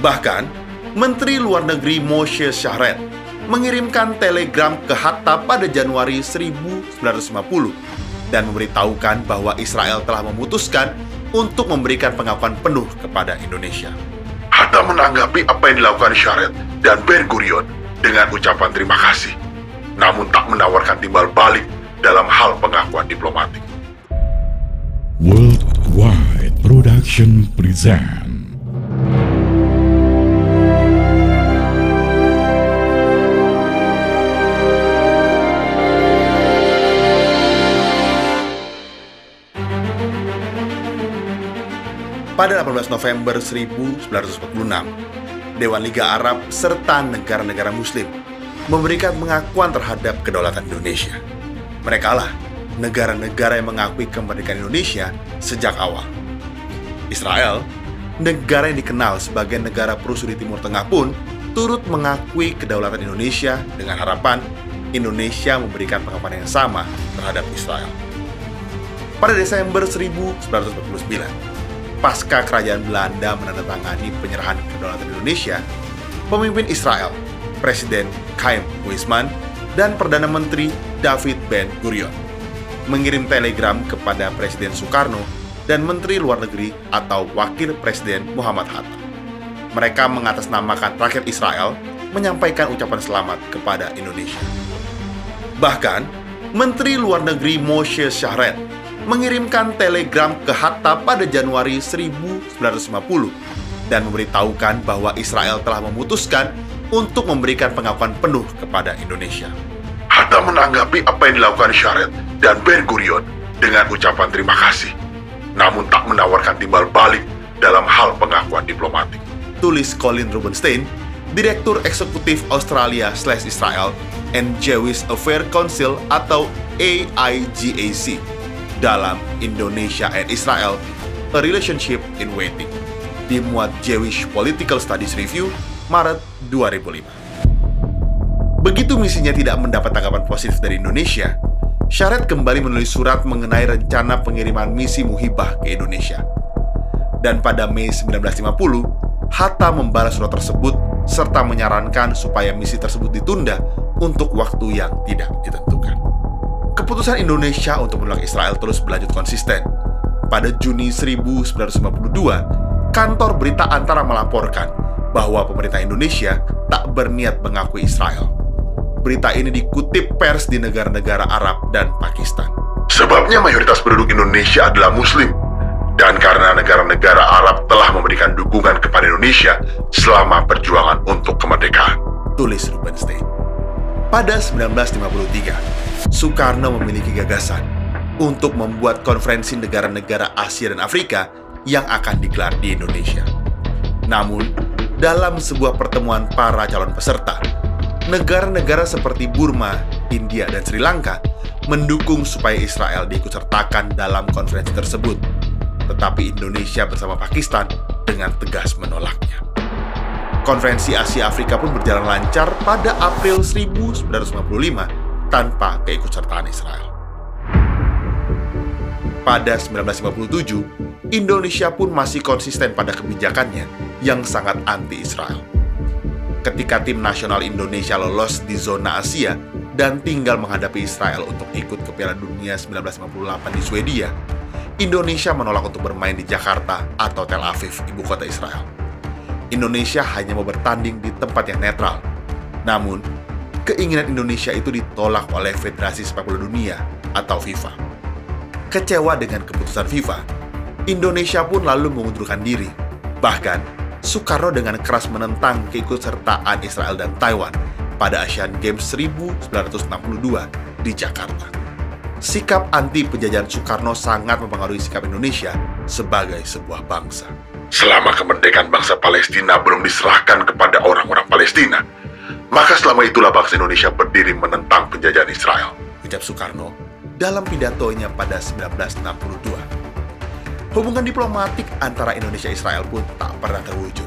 Bahkan, Menteri Luar Negeri Moshe Sharett mengirimkan telegram ke Hatta pada Januari 1950 dan memberitahukan bahwa Israel telah memutuskan untuk memberikan pengakuan penuh kepada Indonesia. Hatta menanggapi apa yang dilakukan Sharett dan Ben-Gurion dengan ucapan terima kasih, namun tak menawarkan timbal balik dalam hal pengakuan diplomatik. Worldwide Production present. Pada 18 November 1946, Dewan Liga Arab serta negara-negara Muslim memberikan pengakuan terhadap kedaulatan Indonesia. Merekalah negara-negara yang mengakui kemerdekaan Indonesia sejak awal. Israel, negara yang dikenal sebagai negara perusuh di Timur Tengah pun turut mengakui kedaulatan Indonesia dengan harapan Indonesia memberikan pengakuan yang sama terhadap Israel. Pada Desember 1949, pasca kerajaan Belanda menandatangani penyerahan kedaulatan Indonesia, pemimpin Israel, Presiden Chaim Weizmann, dan Perdana Menteri David Ben-Gurion mengirim telegram kepada Presiden Soekarno dan Menteri Luar Negeri atau Wakil Presiden Muhammad Hatta. Mereka mengatasnamakan rakyat Israel menyampaikan ucapan selamat kepada Indonesia. Bahkan, Menteri Luar Negeri Moshe Sharett mengirimkan telegram ke Hatta pada Januari 1950 dan memberitahukan bahwa Israel telah memutuskan untuk memberikan pengakuan penuh kepada Indonesia. Hatta menanggapi apa yang dilakukan Sharett dan Ben-Gurion dengan ucapan terima kasih, namun tak menawarkan timbal balik dalam hal pengakuan diplomatik. Tulis Colin Rubenstein, Direktur Eksekutif Australia/Israel and Jewish Affairs Council atau AIGAC, dalam Indonesia and Israel, A Relationship in Waiting, dimuat Jewish Political Studies Review, Maret 2005. Begitu misinya tidak mendapat tanggapan positif dari Indonesia, Sharett kembali menulis surat mengenai rencana pengiriman misi Muhibah ke Indonesia. Dan pada Mei 1950, Hatta membalas surat tersebut serta menyarankan supaya misi tersebut ditunda untuk waktu yang tidak ditentukan. Keputusan Indonesia untuk menolak Israel terus berlanjut konsisten. Pada Juni 1952, kantor berita Antara melaporkan bahwa pemerintah Indonesia tak berniat mengakui Israel. Berita ini dikutip pers di negara-negara Arab dan Pakistan. Sebabnya mayoritas penduduk Indonesia adalah Muslim, dan karena negara-negara Arab telah memberikan dukungan kepada Indonesia selama perjuangan untuk kemerdekaan, tulis Rubenstein. Pada 1953, Soekarno memiliki gagasan untuk membuat konferensi negara-negara Asia dan Afrika yang akan digelar di Indonesia. Namun, dalam sebuah pertemuan para calon peserta, negara-negara seperti Burma, India, dan Sri Lanka mendukung supaya Israel diikutsertakan dalam konferensi tersebut. Tetapi Indonesia bersama Pakistan dengan tegas menolaknya. Konferensi Asia Afrika pun berjalan lancar pada April 1955 tanpa keikutsertaan Israel. Pada 1957, Indonesia pun masih konsisten pada kebijakannya yang sangat anti-Israel. Ketika tim nasional Indonesia lolos di zona Asia dan tinggal menghadapi Israel untuk ikut ke Piala Dunia 1958 di Swedia, Indonesia menolak untuk bermain di Jakarta atau Tel Aviv, ibu kota Israel. Indonesia hanya mau bertanding di tempat yang netral. Namun, keinginan Indonesia itu ditolak oleh Federasi Sepak Bola Dunia atau FIFA. Kecewa dengan keputusan FIFA, Indonesia pun lalu mengundurkan diri. Bahkan, Soekarno dengan keras menentang keikutsertaan Israel dan Taiwan pada Asian Games 1962 di Jakarta. Sikap anti penjajahan Soekarno sangat mempengaruhi sikap Indonesia sebagai sebuah bangsa. Selama kemerdekaan bangsa Palestina belum diserahkan kepada orang-orang Palestina, maka selama itulah bangsa Indonesia berdiri menentang penjajahan Israel, ucap Soekarno dalam pidatonya pada 1962. Hubungan diplomatik antara Indonesia dan Israel pun tak pernah terwujud.